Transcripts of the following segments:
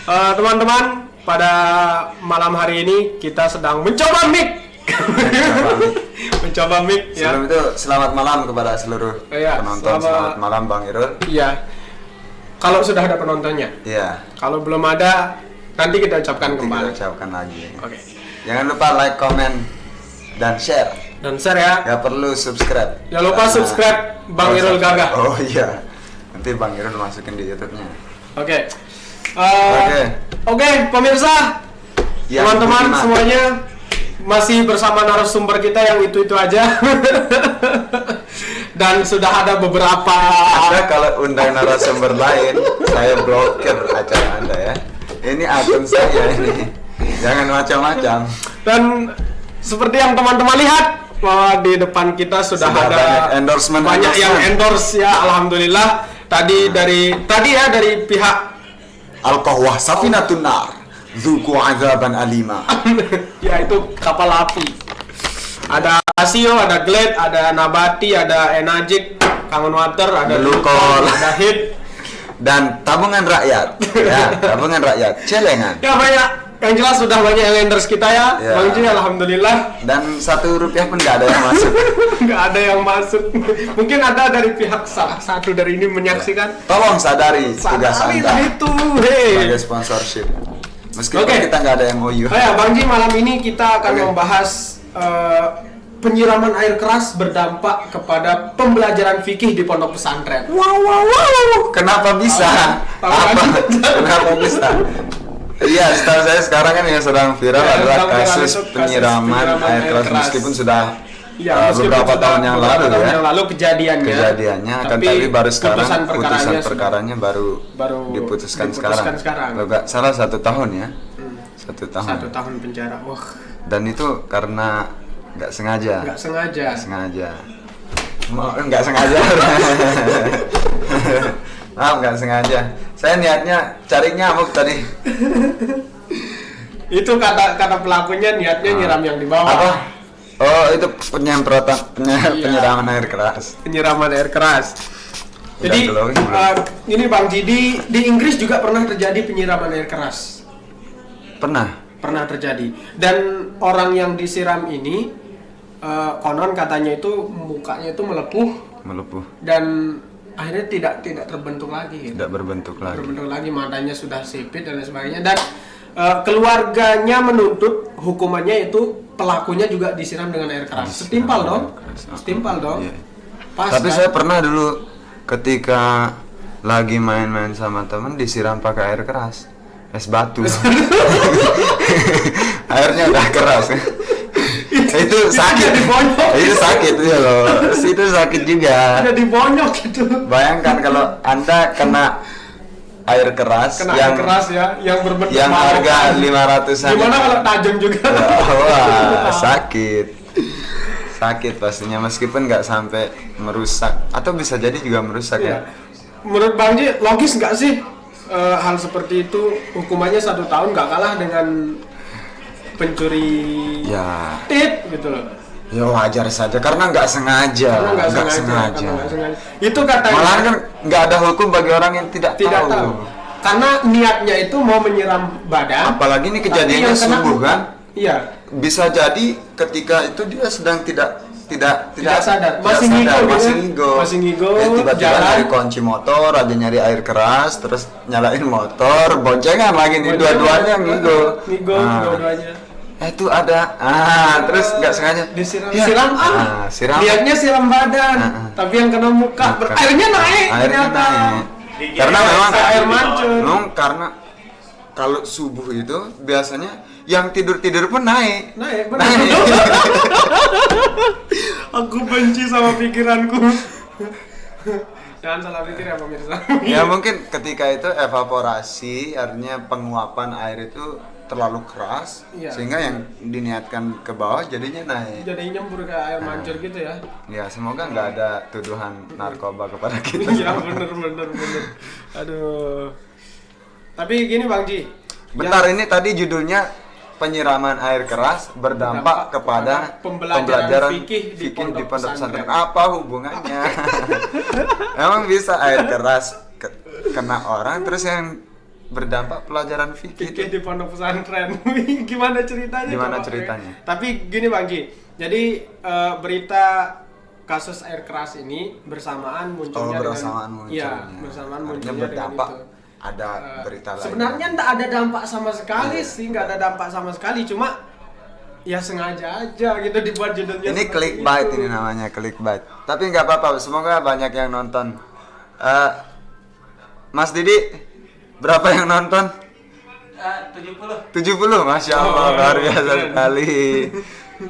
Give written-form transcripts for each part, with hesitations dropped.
Teman-teman, pada malam hari ini kita sedang mencoba mic. Mencoba mic ya. Sebelum itu selamat malam kepada seluruh penonton. Selamat malam Bang Irul. Iya. Kalau sudah ada penontonnya. Iya. Kalau belum ada, nanti kita ucapkan kembali. Kita ucapkan lagi. Oke. Jangan lupa like, comment, dan share. Dan share ya. Gak perlu subscribe. Jangan lupa subscribe Bang Irul Gagah. Oh iya. Nanti Bang Irul masukin di YouTube-nya. Oke. Oke, pemirsa, teman-teman semuanya masih bersama narasumber kita yang itu aja. Dan sudah ada beberapa. Anda kalau undang narasumber lain, saya blokir acara Anda ya. Ini akun saya ini. Jangan macam-macam. Dan seperti yang teman-teman lihat bahwa di depan kita sudah ada banyak yang endorse ya, alhamdulillah. Tadi dari pihak Al-Qahwah Safinatun Nar Dzuku Azaban Alima. Ya itu kapal api. Ada Asio, ada Glade, ada Nabati, ada Enagic, Kangen Water, ada Lukol, ada Hit, dan tabungan rakyat. Ya, tabungan rakyat, celengan. Ya banyak. Yang jelas sudah banyak yang endorse kita ya. Bang Ji, alhamdulillah. Dan Rp1 pun nggak ada yang masuk. Nggak ada yang masuk. Mungkin ada dari pihak salah satu dari ini menyaksikan. Tolong sadari tugas Anda itu. sebagai sponsorship. Meskipun kita nggak ada MOU. Ya, Bang Ji, malam ini kita akan membahas penyiraman air keras berdampak kepada pembelajaran fikih di pondok pesantren. Wow. Kenapa bisa? Kenapa bisa? Iya, setahu saya sekarang kan yang sedang viral adalah kasus penyiraman air keras meskipun sudah beberapa tahun yang lalu ya. Yang lalu kejadiannya. Tapi baru sekarang putusan perkaranya baru diputuskan sekarang. Kalau nggak salah 1 tahun ya. 1 tahun. 1 tahun penjara. Wah. Dan itu karena nggak sengaja. Nggak sengaja. Maaf, nggak sengaja. Saya niatnya cari nyamuk tadi. Itu kata pelakunya niatnya nyiram yang di bawah. Apa? Oh, itu penyiraman air keras. Penyiraman air keras. Jadi ini Bang Jidi, di Inggris juga pernah terjadi penyiraman air keras. Pernah terjadi. Dan orang yang disiram ini konon katanya itu mukanya itu melepuh. Dan akhirnya tidak terbentuk lagi. Tidak berbentuk lagi. Matanya sudah sipit dan lain sebagainya. Dan keluarganya menuntut hukumannya itu pelakunya juga disiram dengan air keras. Setimpal dong. Iya. Pas, tapi kan? saya pernah dulu ketika lagi main-main sama temen disiram pakai air keras, es batu. Airnya udah keras. Itu sakit. Itu sakit ya loh. Itu sakit juga. Ada dibonyok gitu. Bayangkan kalau Anda kena air keras yang berbentuk yang harga 500-an. Gimana kalau tajam juga? Wah, sakit pastinya meskipun nggak sampai merusak atau bisa jadi juga merusak ya. Menurut Bang Ji, logis nggak sih hal seperti itu? Hukumannya 1 tahun nggak kalah dengan pencuri tit gitu loh. Ya wajar saja karena nggak sengaja. Itu katanya. Malah kan nggak ada hukum bagi orang yang tidak tahu. Karena niatnya itu mau menyiram badan. Apalagi ini kejadiannya subuh kan? Iya. Bisa jadi ketika itu dia sedang tidak sadar. Masih ngigo. Tiba-tiba nyari kunci motor, aja nyari air keras, terus nyalain motor, boncengan lagi nih dua-duanya ngigo. Dua-duanya. Itu ada. Terus nggak sengaja siram. Lihatnya siram badan, tapi yang kena muka. Airnya naik. Karena memang air mancur. Karena kalau subuh itu biasanya yang tidur pun naik. Aku benci sama pikiranku. Jangan salah pikir ya pemirsa. Ya mungkin ketika itu evaporasi, artinya penguapan air itu terlalu keras, sehingga yang diniatkan ke bawah jadinya naik. Jadi nyembur ke air mancur gitu ya. Ya semoga nggak ada tuduhan narkoba kepada kita. Iya bener. Aduh. Tapi gini Bang Ji. Bentar, ini tadi judulnya penyiraman air keras berdampak kepada pembelajaran fikih di pondok pesantren. Apa hubungannya? Emang bisa air keras kena orang terus yang berdampak pelajaran fikih di pondok pesantren. Gimana ceritanya? Tapi gini Bang Ji, jadi berita kasus air keras ini bersamaan munculnya bersamaan munculnya berdampak dengan itu. Ada berita lain. Sebenarnya enggak ada dampak sama sekali sih, enggak ada dampak sama sekali, cuma ya sengaja aja gitu dibuat judulnya. Ini clickbait ini namanya, clickbait. Tapi nggak apa-apa, semoga banyak yang nonton. Mas Didi, berapa yang nonton? 70, Masya Allah, luar biasa sekali.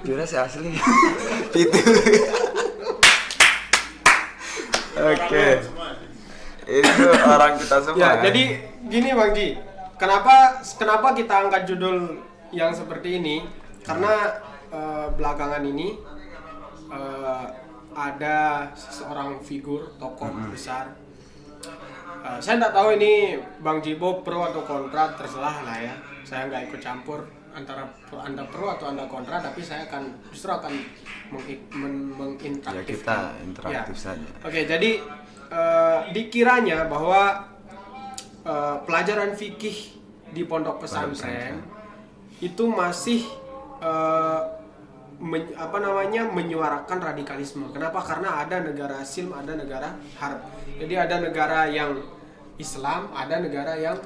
Durasi asli. Itu. Oke. Itu orang kita semua. Ya, jadi gini Bang Ji, kenapa kita angkat judul yang seperti ini? Karena belakangan ini ada seseorang figur tokoh besar. Saya tidak tahu ini Bang Jibo pro atau kontra, terserah lah ya. Saya nggak ikut campur antara Anda pro atau Anda kontra, tapi saya justru akan menginteraktifkan. Ya, kita interaktif saja. Oke, jadi dikiranya bahwa pelajaran fikih di pondok pesantren itu masih menyuarakan radikalisme. Kenapa? Karena ada negara Silm, ada negara Harb. Jadi ada negara yang Islam, ada negara yang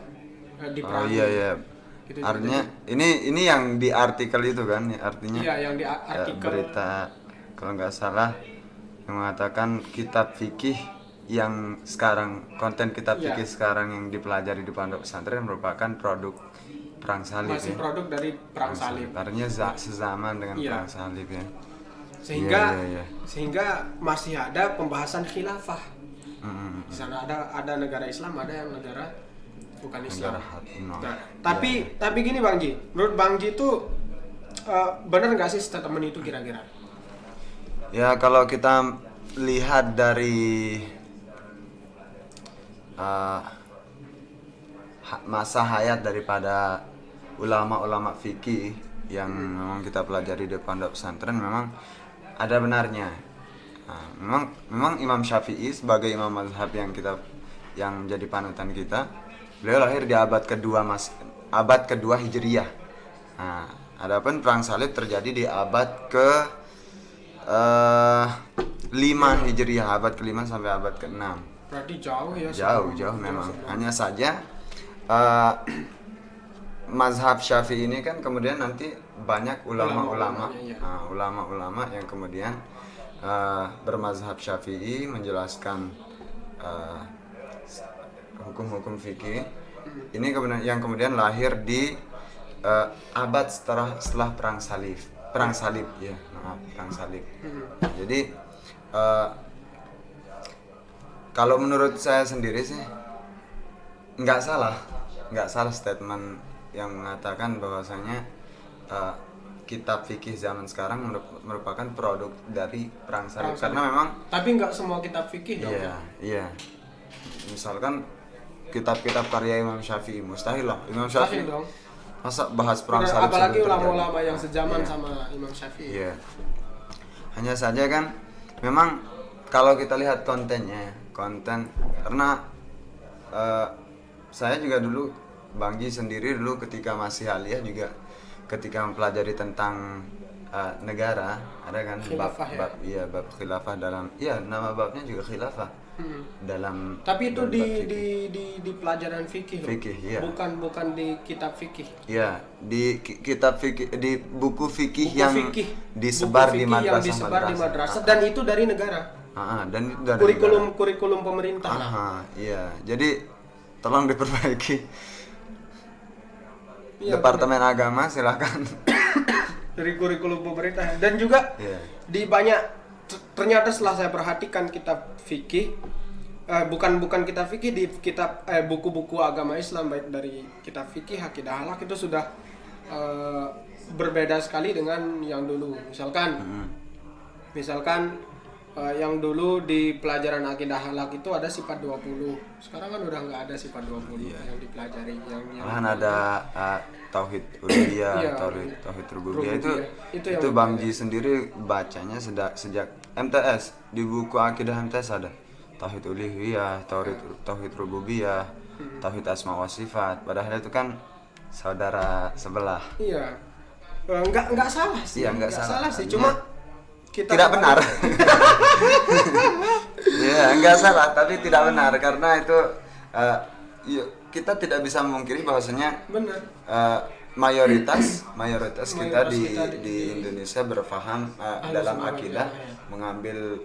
diperangi. Oh iya. Gitu, artinya ini yang di artikel itu kan, artinya. Iya, yang di artikel berita kalau nggak salah yang mengatakan kitab fikih yang sekarang, konten kitab fikih sekarang yang dipelajari di pondok pesantren merupakan produk perang salib. Masih produk dari perang salib. Artinya sezaman dengan perang salib ya. Sehingga masih ada pembahasan khilafah. Di sana ada negara Islam, ada yang negara bukan Islam. Tapi gini Bang Ji, menurut Bang Ji itu benar nggak sih statement itu kira-kira? Ya kalau kita lihat dari masa hayat daripada ulama-ulama fikih yang memang kita pelajari di pondok pesantren, memang ada benarnya. Memang Imam Syafi'i sebagai imam mazhab yang menjadi panutan kita, beliau lahir di abad kedua Hijriyah. Adapun perang salib terjadi di abad ke 5 Hijriyah, abad ke-5 sampai abad ke-6. Berarti jauh ya. Jauh memang. Hanya saja mazhab Syafi'i ini kan kemudian nanti banyak ulama-ulama yang kemudian bermazhab Syafi'i menjelaskan hukum-hukum fikih. Ini kemudian lahir di abad setelah perang salib. Jadi kalau menurut saya sendiri sih nggak salah statement yang mengatakan bahwasanya kitab fikih zaman sekarang merupakan produk dari perang salib. Karena memang tapi nggak semua kitab fikih dong. Iya. Misalkan kitab-kitab karya Imam Syafi'i, mustahil lah Imam Syafi'i dong. Masa bahas perang salib, apalagi ulama-ulama yang sejaman sama Imam Syafi'i. Iya. Hanya saja kan memang kalau kita lihat konten karena saya juga dulu, Bang Ji sendiri dulu ketika masih aliyah juga ketika mempelajari tentang negara, ada kan bab khilafah dalam, nama babnya juga khilafah. Tapi itu di pelajaran fikih bukan di kitab fikih. Iya, di kitab fikih, di buku fikih yang disebar di madrasah dan itu dari negara. Dan itu dari kurikulum pemerintah. Iya. Jadi tolong diperbaiki. Departemen Agama silakan. Dari kurikulum pemerintah dan juga di banyak, ternyata setelah saya perhatikan kitab fikih, bukan kitab fikih, di kitab buku-buku agama Islam, baik dari kitab fikih, akidah akhlak, itu sudah berbeda sekali dengan yang dulu. Misalkan yang dulu di pelajaran akidah akhlak itu ada sifat 20. Sekarang kan udah nggak ada sifat 20 yang dipelajari. Malahan ada tauhid uluhiyah, tauhid rububiyah. Itu Bang Ji sendiri bacanya sejak MTS. Di buku akidah MTS ada tauhid uluhiyah, tauhid rububiyah, tauhid asma wa sifat, padahal itu kan saudara sebelah. Iya. Enggak salah sih. Iya, enggak salah sih, cuma kita tidak benar. Ya, enggak salah, tapi tidak benar karena itu kita tidak bisa memungkiri bahwasanya benar. Mayoritas kita di Indonesia berfaham dalam akidah mengambil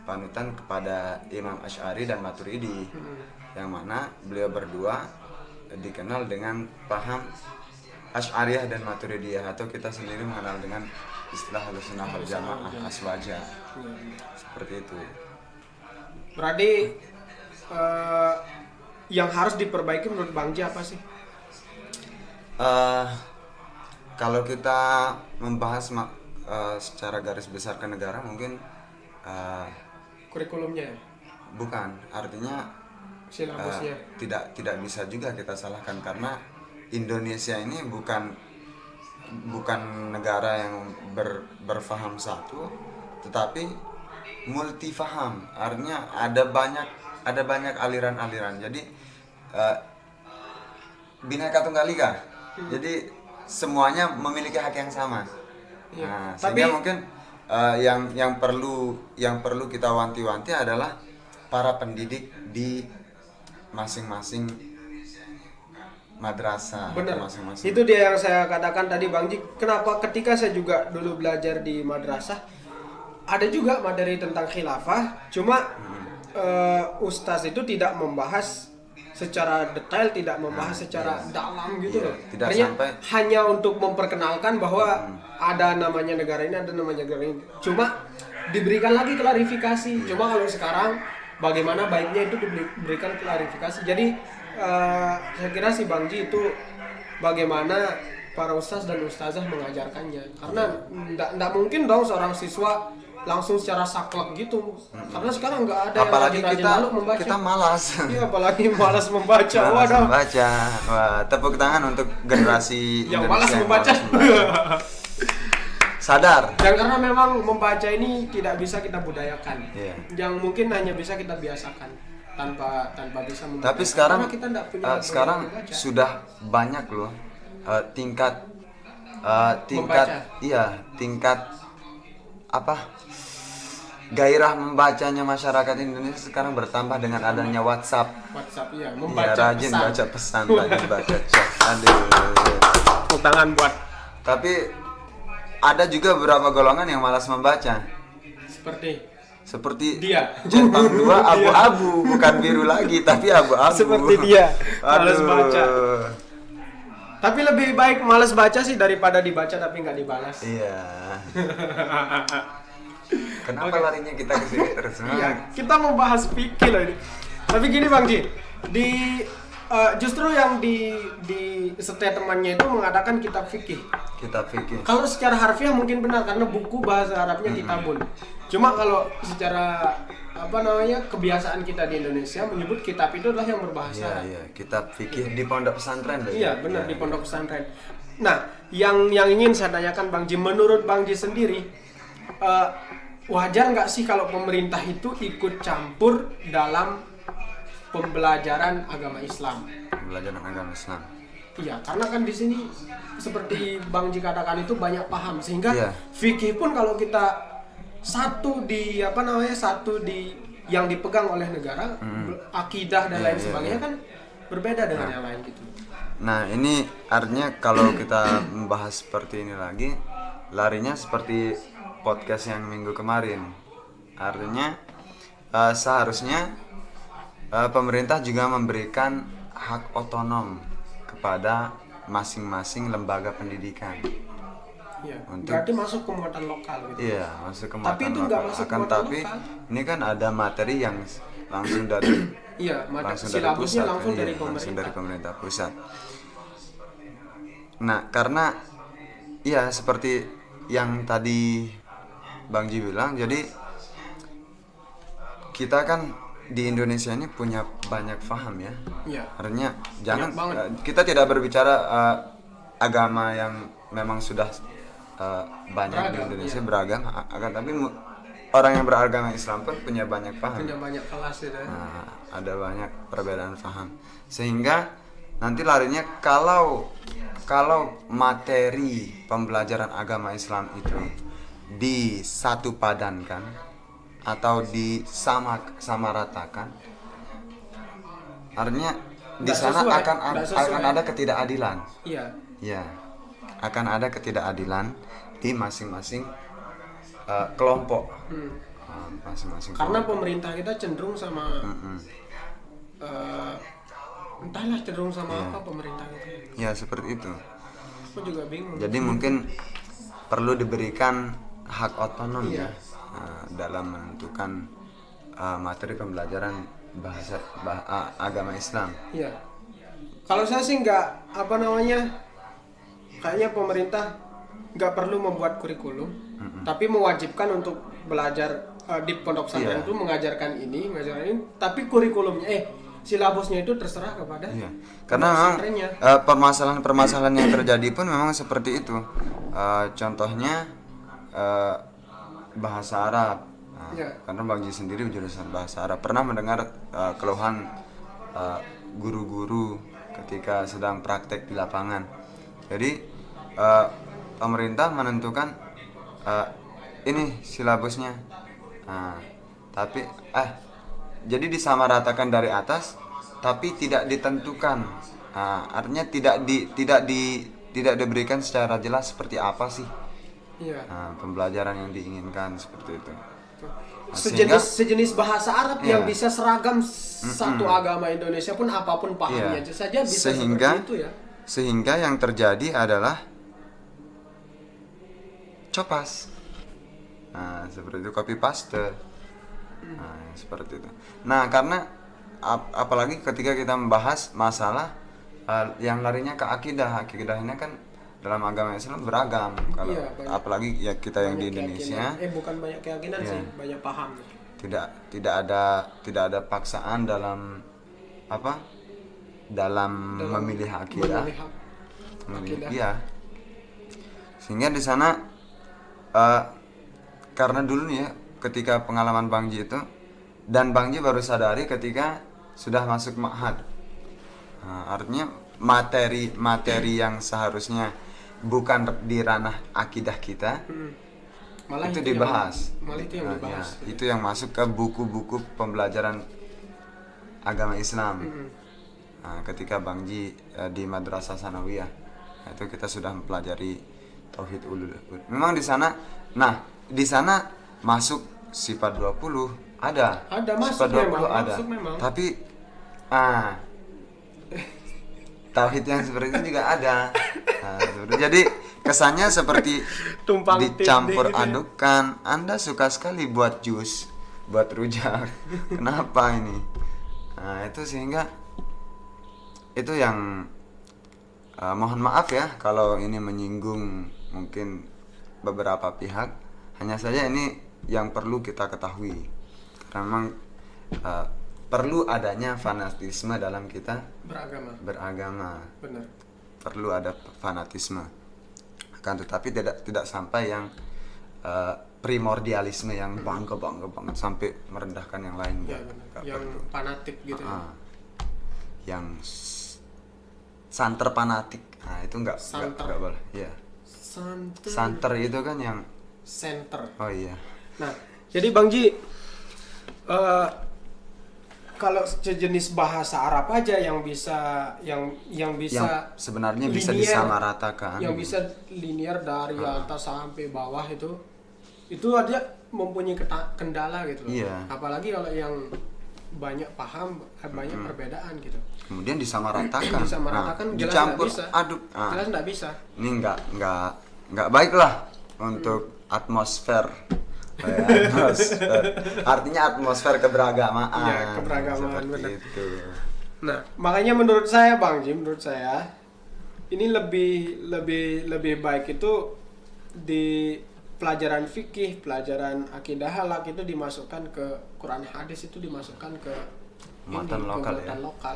panutan kepada Imam Asy'ari dan Maturidi, yang mana beliau berdua dikenal dengan paham Asy'ariyah dan Maturidiyah, atau kita sendiri mengenal dengan istilah Ahlussunnah wal Jamaah Aswaja. Seperti itu. Berarti yang harus diperbaiki menurut Bang Ji apa sih? Kalau kita membahas secara garis besar ke negara, mungkin kurikulumnya bukan, artinya silabusnya tidak bisa juga kita salahkan, karena Indonesia ini bukan negara yang berfaham satu, tetapi multifaham, artinya ada banyak aliran-aliran. Jadi Bhinneka Tunggal Ika. Jadi semuanya memiliki hak yang sama. Nah, sehingga mungkin yang perlu kita wanti-wanti adalah para pendidik di masing-masing madrasah. Benar. Masing-masing. Itu dia yang saya katakan tadi Bang Ji. Kenapa ketika saya juga dulu belajar di madrasah, ada juga materi tentang khilafah, cuma ustaz itu tidak membahas secara detail, tidak membahas secara dalam gitu loh. Hanya untuk memperkenalkan bahwa ada namanya negara ini, ada namanya negara ini. Cuma diberikan lagi klarifikasi. Cuma kalau sekarang bagaimana baiknya itu diberikan klarifikasi. Jadi saya kira si Bang Ji itu bagaimana para ustaz dan ustazah mengajarkannya. Karena enggak mungkin dong seorang siswa langsung secara saklek gitu. Karena sekarang nggak ada apalagi yang rajin-rajin membaca. Kita malas. Iya, apalagi malas membaca. Membaca. Wah, tepuk tangan untuk generasi yang Indonesia malas membaca. Sadar. Dan karena memang membaca ini tidak bisa kita budayakan. Yeah. Yang mungkin hanya bisa kita biasakan tanpa bisa membaca. Tapi sekarang kita punya sekarang sudah banyak loh tingkat gairah membacanya masyarakat Indonesia sekarang bertambah dengan adanya WhatsApp. Iya, rajin baca pesan, rajin baca chat. Aduh. Tangan buat. Tapi ada juga beberapa golongan yang malas membaca. Seperti dia. Centang 2 abu-abu, bukan biru lagi tapi abu-abu. Seperti dia. Malas baca. Tapi lebih baik malas baca sih daripada dibaca tapi nggak dibalas. Iya. Kenapa larinya kita ke sini terus? Iya, kita membahas fikih loh ini. Tapi gini Bang Ji, justru yang di statementnya itu mengatakan kitab fikih. Kitab fikih. Kalau secara harfiah mungkin benar karena buku bahasa Arabnya kitabun. Cuma kalau secara kebiasaan kita di Indonesia menyebut kitab itu adalah yang berbahasa. Iya, kitab fikih di pondok pesantren. Iya, benar di pondok pesantren. Nah, yang ingin saya tanyakan Bang Ji, menurut Bang Ji sendiri, wajar nggak sih kalau pemerintah itu ikut campur dalam pembelajaran agama Islam? Pembelajaran agama Islam. Iya, karena kan di sini seperti Bang Ji katakan itu banyak paham sehingga fikih pun kalau kita satu di yang dipegang oleh negara, akidah dan lain sebagainya kan berbeda dengan yang lain gitu. Nah, ini artinya kalau kita membahas seperti ini lagi, larinya seperti podcast yang minggu kemarin. Artinya seharusnya pemerintah juga memberikan hak otonom kepada masing-masing lembaga pendidikan. Iya, berarti masuk ke muatan lokal gitu. Iya, masuk ke muatan tapi itu lokal. nggak masuk ke muatan lokal. Ini kan ada materi yang langsung dari silabusnya langsung dari pemerintah pusat. Nah, karena seperti yang tadi Bang Ji bilang, jadi kita kan di Indonesia ini punya banyak paham ya. Iya. Artinya kita tidak berbicara agama yang memang sudah banyak di Indonesia beragam, akan tapi orang yang beragama Islam pun punya banyak paham. Punya banyak kelas ya. Nah, ada banyak perbedaan paham. Sehingga nanti larinya kalau materi pembelajaran agama Islam itu disatu padankan atau disamaratakan, artinya di sana akan ada ketidakadilan. Iya. Ya, akan ada ketidakadilan di masing-masing kelompok. Masing-masing Karena kelompok. pemerintah kita cenderung sama entahlah cenderung sama apa pemerintah kita. Ya seperti itu. Aku juga bingung. Jadi mungkin perlu diberikan hak otonom Iya. dalam menentukan materi pembelajaran bahasa agama Islam. Iya. Kalau saya sih kayaknya pemerintah nggak perlu membuat kurikulum, tapi mewajibkan untuk belajar di pondok pesantren itu mengajarkan ini, tapi kurikulumnya silabusnya itu terserah kepada Karena memang permasalahan-permasalahan yang terjadi pun memang seperti itu. Contohnya bahasa Arab. Karena Bang Ji sendiri jurusan bahasa Arab, pernah mendengar keluhan guru-guru ketika sedang praktek di lapangan. Jadi pemerintah menentukan ini silabusnya, tapi jadi disamaratakan dari atas, tapi tidak ditentukan. Artinya tidak diberikan secara jelas seperti apa sih pembelajaran yang diinginkan seperti itu. Sejenis bahasa Arab yang bisa seragam satu agama Indonesia pun apapun pahamnya saja bisa seperti itu ya. Sehingga yang terjadi adalah copas. Seperti itu, copy paste. Seperti itu. Nah, karena apalagi ketika kita membahas masalah yang larinya ke akidah ini kan dalam agama Islam beragam. Kalau apalagi ya kita yang di Indonesia, bukan banyak keyakinan sih, banyak paham. Tidak ada paksaan dalam memilih akidah. Iya. Sehingga di sana karena dulu nih ya, ketika pengalaman Bang Ji itu, dan Bang Ji baru sadari ketika sudah masuk ma'had. Artinya materi yang seharusnya bukan di ranah akidah kita, malah itu dibahas. Itu yang masuk ke buku-buku pembelajaran agama Islam. Ketika Bang Ji di Madrasah Sanawiyah, itu kita sudah mempelajari tauhid uluhiyah. Memang di sana masuk sifat 20 ada masuk sifat 20 memang, ada. Tapi tauhid yang seperti itu juga ada. Jadi kesannya seperti dicampur adukan. Anda suka sekali buat jus, buat rujak. Kenapa ini? Itu sehingga itu yang mohon maaf ya kalau ini menyinggung mungkin beberapa pihak. Hanya saja ini yang perlu kita ketahui. Karena memang perlu adanya fanatisme dalam kita beragama. Benar. Perlu ada fanatisme. Akan tetapi tidak sampai yang primordialisme yang bangga banget sampai merendahkan yang lain. Yang fanatik gitu. Yang santer fanatik. Itu enggak boleh. Iya. Santer itu kan yang center. Oh iya. Nah, jadi Bang Ji, kalau sejenis bahasa Arab aja yang bisa sebenarnya bisa disamaratakan, yang bisa linear dari atas sampai bawah itu aja mempunyai kendala gitu loh. Iya. Apalagi kalau yang banyak paham, banyak perbedaan gitu. Kemudian disamaratakan. Dicampur aduk. Jelas nggak bisa. Ini nggak baik lah untuk atmosfer. Artinya atmosfer keberagamaan. Iya, keberagamaan benar. Itu. Nah, makanya menurut saya Bang Jim, ini lebih baik itu di pelajaran fikih, pelajaran akidah halak itu dimasukkan ke Quran hadis, itu dimasukkan ke muatan lokal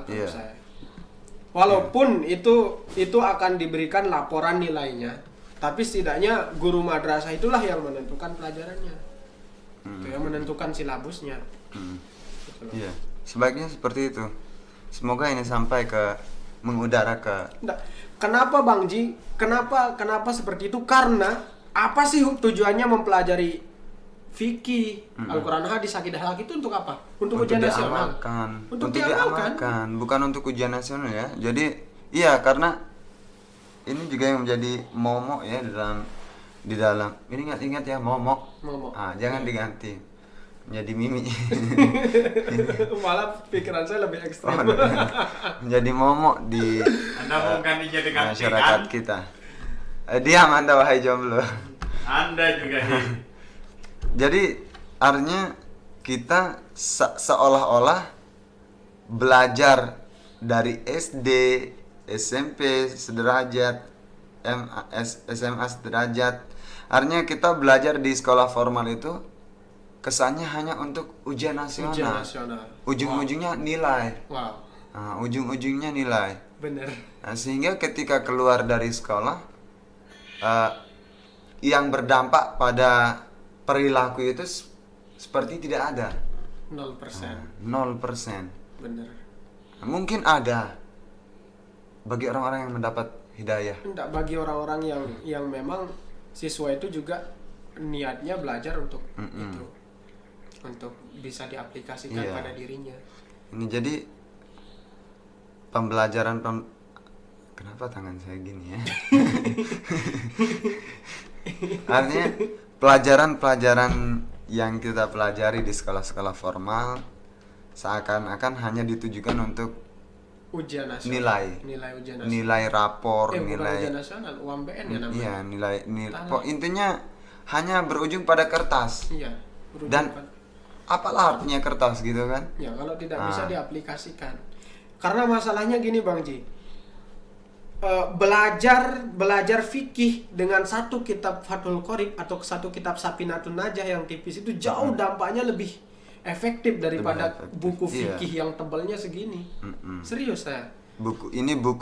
menurut saya. Walaupun itu akan diberikan laporan nilainya, tapi setidaknya guru madrasah itulah yang menentukan pelajarannya. Itu yang menentukan silabusnya. Gitu. Iya, sebaiknya seperti itu. Semoga ini sampai ke mengudara ke. Kenapa Bang Ji? Kenapa seperti itu? Karena apa sih tujuannya mempelajari fikih, Al-Quran, hadis, akidah akhlak itu untuk apa? Untuk ujian nasional. Untuk diamalkan, bukan untuk ujian nasional ya. Jadi iya, karena ini juga yang menjadi momok ya di dalam. Ini ingat ya, momok. Jangan diganti menjadi mimi. Malah pikiran saya lebih ekstrim. Menjadi momok di masyarakat kita. Diam Anda wahai jomblo. Anda juga nih. Jadi artinya kita seolah-olah belajar dari SD, SMP sederajat, SMA sederajat. Artinya kita belajar di sekolah formal itu kesannya hanya untuk ujian nasional. Ujung-ujungnya nilai. Ujung-ujungnya nilai. Bener. Nah, sehingga ketika keluar dari sekolah, yang berdampak pada perilaku itu seperti tidak ada. 0%. 0%. Bener. Mungkin ada bagi orang-orang yang mendapat hidayah. Enggak, bagi orang-orang yang memang siswa itu juga niatnya belajar untuk itu, untuk bisa diaplikasikan pada dirinya. Ini jadi pembelajaran kenapa tangan saya gini ya? Artinya pelajaran-pelajaran yang kita pelajari di sekolah-sekolah formal seakan-akan hanya ditujukan untuk ujian nasional. Nilai rapor, nilai ujian nasional, UMBN ya namanya. Iya, nilai intinya hanya berujung pada kertas. Iya. Dan apalah artinya kertas gitu kan? Ya, kalau tidak bisa diaplikasikan. Karena masalahnya gini Bang Ji. Belajar fikih dengan satu kitab Fathul Qorib atau satu kitab Safinatun Najah yang tipis itu jauh dampaknya lebih efektif daripada buku fikih yang tebalnya segini. Serius saya. Buku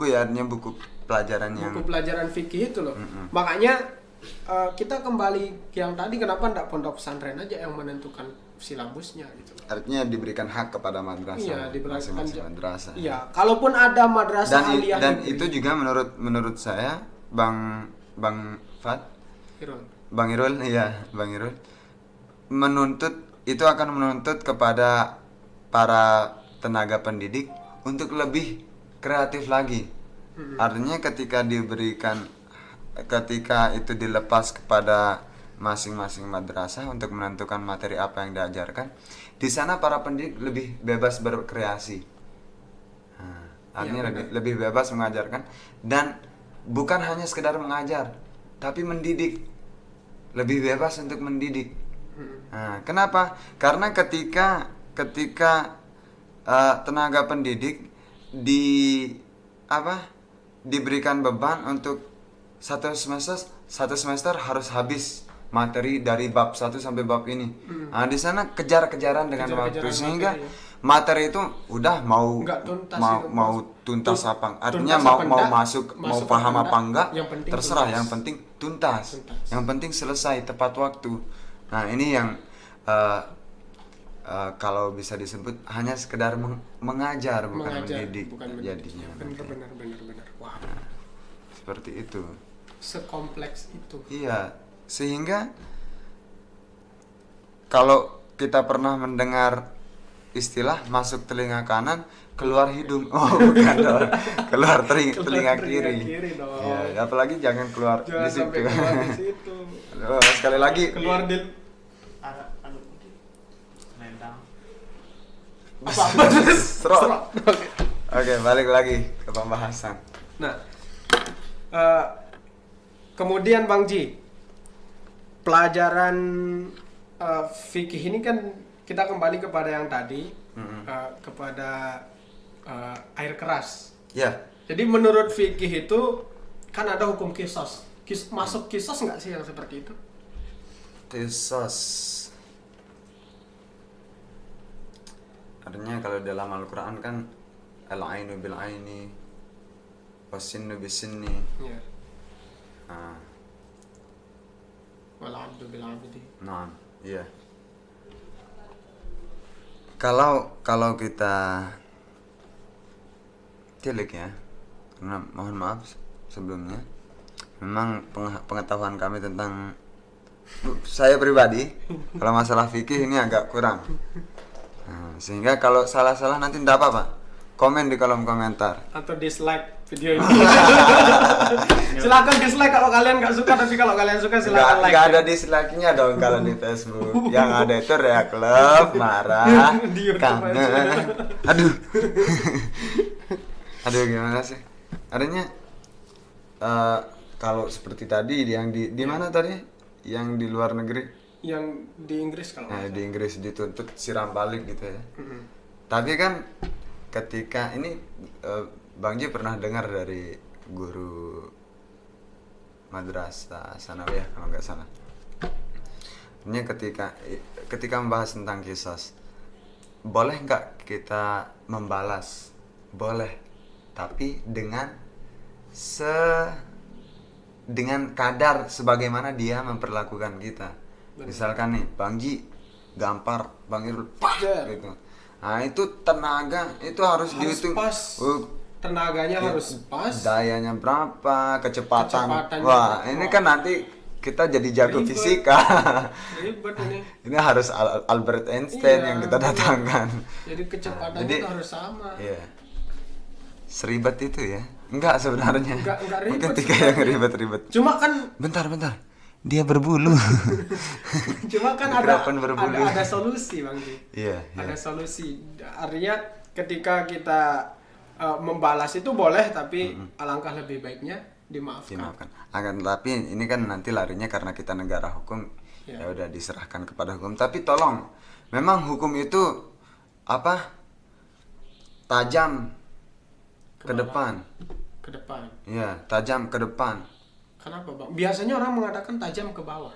ya, artinya buku pelajaran fikih itu loh. Makanya kita kembali yang tadi, kenapa enggak pondok pesantren aja yang menentukan silabusnya gitu. Artinya diberikan hak kepada madrasah. Iya, diberikan madrasah. Iya, kalaupun ada madrasah aliyah dan itu juga menurut saya Bang Fat Irul. Bang Irul itu akan menuntut kepada para tenaga pendidik untuk lebih kreatif lagi. Artinya ketika itu dilepas kepada masing-masing madrasah untuk menentukan materi apa yang diajarkan, di sana para pendidik lebih bebas berkreasi. Artinya lebih bebas mengajarkan, dan bukan hanya sekedar mengajar, tapi mendidik. Lebih bebas untuk mendidik. Kenapa? Karena ketika tenaga pendidik diberikan beban untuk satu semester harus habis materi dari bab 1 sampai bab ini. Di sana kejar-kejaran dengan waktu sehingga materi itu udah mau tuntas apa, artinya mau masuk mau paham apa enggak terserah, yang penting tuntas. Yang penting selesai tepat waktu. Nah, ini yang kalau bisa disebut hanya sekedar mengajar, bukan mendidik jadinya. Benar. Wah. Seperti itu. Sekompleks itu. Iya, sehingga kalau kita pernah mendengar istilah masuk telinga kanan keluar hidung, bukan dong, keluar telinga kiri dong. Ya, apalagi jangan keluar di situ. Sekali lagi keluar di serot. Oke, balik lagi ke pembahasan. Nah, kemudian Bang Ji, pelajaran fikih ini kan kita kembali kepada yang tadi, kepada air keras. Ya. Jadi menurut fikih itu kan ada hukum qisas. Masuk qisas nggak sih yang seperti itu? Qisas. Artinya kalau dalam Al-Quran kan al-ainu bil aini was-sinnu bis sinni. Iya. Wal 'abdu bil 'abdi. Nah, iya. Kalau kita tilik ya, karena mohon maaf sebelumnya, memang pengetahuan kami tentang saya pribadi kalau masalah fikih ini agak kurang. Nah, sehingga kalau salah-salah nanti tidak apa-apa, komen di kolom komentar atau dislike video ini. Silakan dislike kalau kalian nggak suka, tapi kalau kalian suka silakan like. Nggak ada dislike-nya dong kalau di Facebook. Yang ada itu reak love, marah, kangen. Aduh gimana sih? Adanya kalau seperti tadi yang di mana tadi? Yang di luar negeri? Yang di Inggris kalau di Inggris dituntut siram balik gitu ya. Tapi kan ketika ini Bang Ji pernah dengar dari guru madrasah sanawiyah kalau nggak salah. Ini ketika membahas tentang kisos, boleh nggak kita membalas? Boleh, tapi dengan kadar sebagaimana dia memperlakukan kita. Misalkan nih, Bang Ji gampar Bang Irul gitu. Nah, itu tenaga itu harus dihitung pas. Tenaganya harus pas. Dayanya berapa, kecepatan. Wah, ini kan nanti kita jadi jago fisika. Ribet ini. Ini harus Albert Einstein yang kita datangkan. Jadi kecepatannya itu harus sama. Iya. Seribet itu ya? Enggak sebenarnya. Enggak ribet. Mungkin tiga yang ribet-ribet. Cuma kan bentar. Dia berbulu. Cuma kan ada solusi, Bang Ji. Iya. Ada solusi. Artinya ketika kita membalas itu boleh, tapi alangkah lebih baiknya dimaafkan. Akan tapi ini kan nanti larinya karena kita negara hukum, ya udah diserahkan kepada hukum. Tapi tolong, memang hukum itu tajam ke depan. Ke depan. Iya, tajam ke depan. Kenapa, Bang? Biasanya orang mengatakan tajam ke bawah.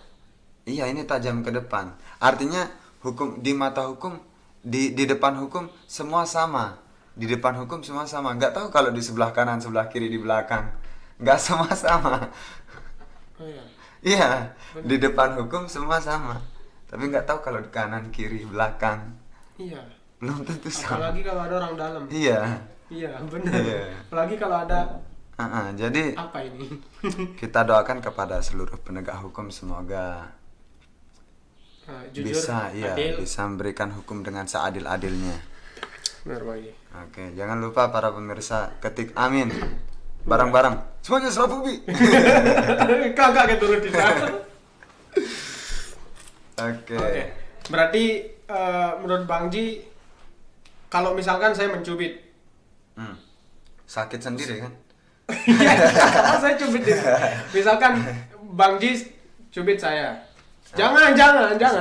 Iya, ini tajam ke depan. Artinya hukum di mata hukum, di depan hukum semua sama. Di depan hukum semua sama. Nggak tahu kalau di sebelah kanan, sebelah kiri, di belakang. Nggak semua sama. Oh iya. Iya, di depan hukum semua sama. Tapi nggak tahu kalau di kanan, kiri, belakang. Iya. Belum tentu sama. Apalagi kalau ada orang dalam. Iya. Iya, benar. Iya. Apalagi kalau ada jadi apa ini? kita doakan kepada seluruh penegak hukum semoga jujur, adil. Bisa memberikan hukum dengan seadil-adilnya. Benar, Bang Ji. Oke, jangan lupa para pemirsa ketik amin bareng-bareng. Semuanya serabubi. Kagak keturutin. Oke. Berarti menurut Bang Ji, kalau misalkan saya mencubit, sakit sendiri kan? Iya, saya cubit ini. Misalkan Bang Ji cubit saya. Jangan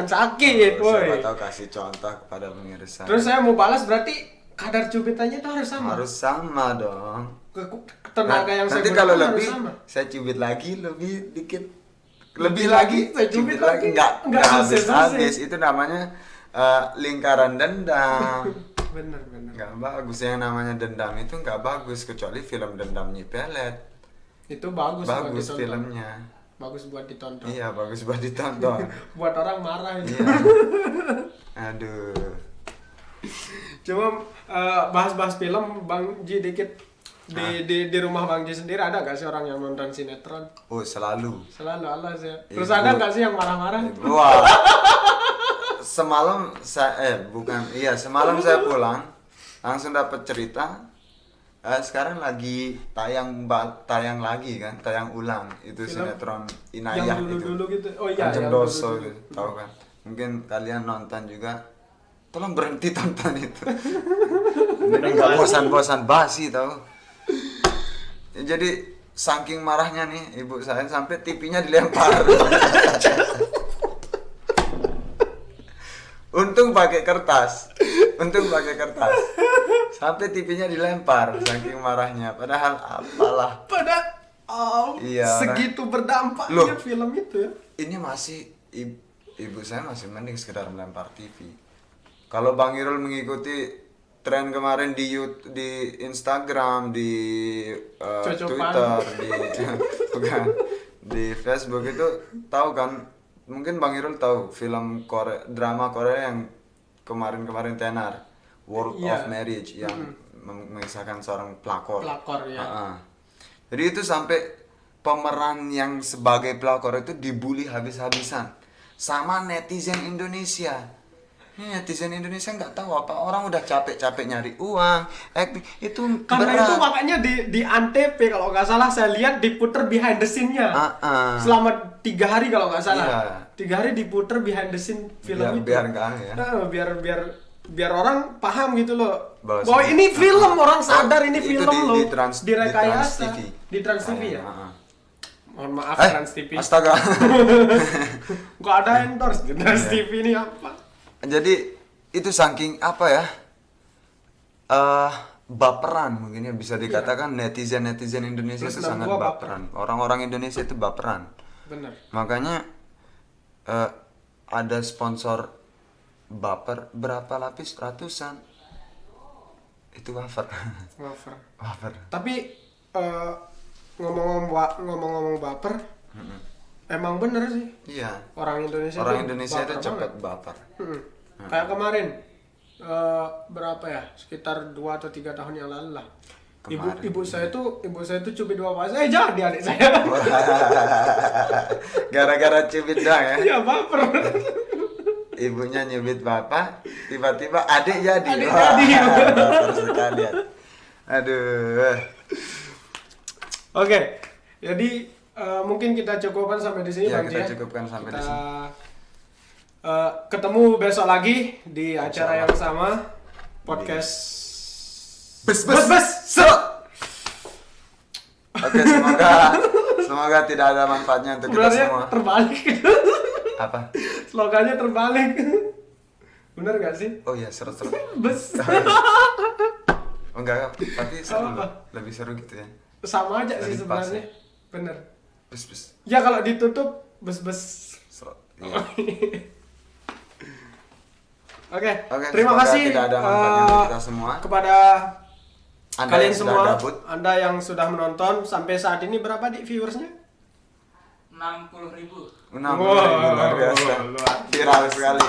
sakit, Siapa tahu kasih contoh kepada pemirsa. Terus saya mau balas, berarti kadar cubitannya itu harus sama. Harus sama dong. Tenaga yang saya nanti kalau harus lebih sama. saya cubit lagi lebih dikit. Lebih lagi saya cubit lagi. Enggak habis. Itu namanya lingkaran dendam. Bener. Nggak bagus. Yang namanya dendam itu nggak bagus, kecuali film Dendam Nyi Pelet. Itu bagus filmnya. Bagus buat ditonton. Iya, bagus buat ditonton. Buat orang marah itu. Iya. Aduh. Cuma bahas-bahas film, Bang Ji dikit. Di rumah Bang Ji sendiri ada nggak sih orang yang nonton sinetron? Oh, selalu Allah sih. Terus ada nggak sih yang marah-marah? Wah. Semalam saya saya pulang langsung dapat cerita. Sekarang lagi tayang lagi kan, tayang ulang itu film sinetron Inayah yang dulu gitu. Oh iya, Kanjeng Doso gitu, tahu kan? Mungkin kalian nonton juga. Tolong berhenti tonton itu. Enggak bosan-bosan basi tahu. Jadi saking marahnya nih ibu saya sampai TV-nya dilempar. Untung pakai kertas. Sampai TV-nya dilempar saking marahnya. Padahal apalah. Iya, segitu berdampaknya film itu ya. Ini masih ibu saya masih mending sekedar melempar TV. Kalau Bang Irul mengikuti tren kemarin di YouTube, di Instagram, di Twitter, di Facebook itu tahu kan? Mungkin Bang Irul tahu film drama Korea yang kemarin tenar World of Marriage yang mengisahkan seorang pelakor. Ya. Jadi itu sampai pemeran yang sebagai pelakor itu dibully habis-habisan sama netizen Indonesia. Netizen Indonesia nggak tahu apa, orang udah capek-capek nyari uang, acting itu karena berat. itu makanya di Antv kalau nggak salah saya lihat diputer behind the scene-nya selama 3 hari kalau nggak salah. 3 hari diputer behind the scene film itu. Biar nggak ya. Biar orang paham gitu loh. Bahwa ini film, orang sadar ini film loh. Di rekayasa di Trans TV ya. Mohon maaf Trans TV. Astaga. Kok ada endorse di Trans TV ini apa? Jadi itu saking apa ya, baperan mungkin ya bisa dikatakan. Netizen Indonesia itu sangat baperan. Orang-orang Indonesia itu baperan. Benar. Makanya ada sponsor baper berapa lapis, ratusan itu wafer. Tapi ngomong-ngomong baper, emang bener sih. Iya. Orang Indonesia itu cepat baper. Kayak kemarin berapa ya? Sekitar 2 atau 3 tahun yang lalu lah. Ibu saya tuh cubit bapak saya, jadi adik saya. Gara-gara cubit doang ya? Iya, baper. Ibunya nyubit bapak, tiba-tiba adik jadi. Baper sekali. Aduh. Oke. Jadi mungkin kita cukupkan sampai di sini, ya, Bang. Kita cukupkan sampai di sini. Ketemu besok lagi di acara yang sama, podcast Bes. Oke, semoga tidak ada manfaatnya untuk kita semua. Terbalik. Apa? Slogannya terbalik. Bener gak sih? Oh iya, seru. Bes. Enggak, tapi seru. Lebih seru gitu ya. Sama aja sih sebenarnya. Bener. Bes. Ya kalau ditutup bes. Iya. Oke, terima kasih tidak ada manfaatnya untuk kita semua. Kepada Anda kalian yang semua, gabut. Anda yang sudah menonton sampai saat ini berapa viewersnya? 60.000. 60.000, luar biasa. Viral sekali.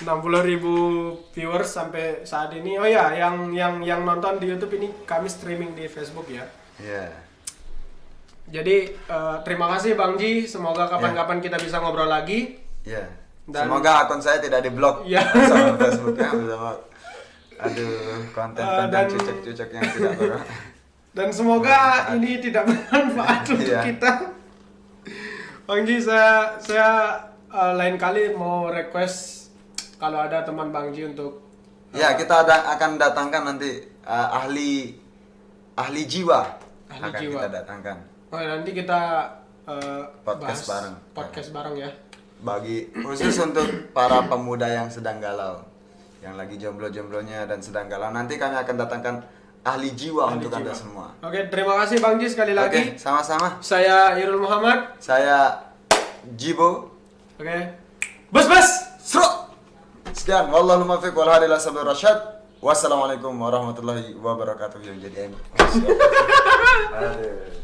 60.000 viewers sampai saat ini. Oh ya, yang nonton di YouTube ini kami streaming di Facebook ya. Iya. Jadi terima kasih Bang Ji. Semoga kapan-kapan kita bisa ngobrol lagi. Iya. Semoga akun saya tidak diblok sama Facebooknya. Aduh, konten cucek yang tidak berguna. Dan semoga ini tidak bermanfaat untuk kita. Bang Ji, saya lain kali mau request kalau ada teman Bang Ji untuk kita akan datangkan nanti ahli jiwa. Kita datangkan. Oh, nanti kita podcast bareng ya. Bagi khusus untuk para pemuda yang sedang galau, yang lagi jomblo-jomblonya dan sedang galau, nanti kami akan datangkan ahli jiwa untuk Anda semua. Oke, terima kasih Bang Ji sekali lagi. Sama-sama. Saya Irul Muhammad. Saya Jibo. Oke. Bes. Sekian, wallahu muwaffiq wal hadi ila sabil rasyad. Wassalamualaikum warahmatullahi wabarakatuh. Yang jadi Aduh.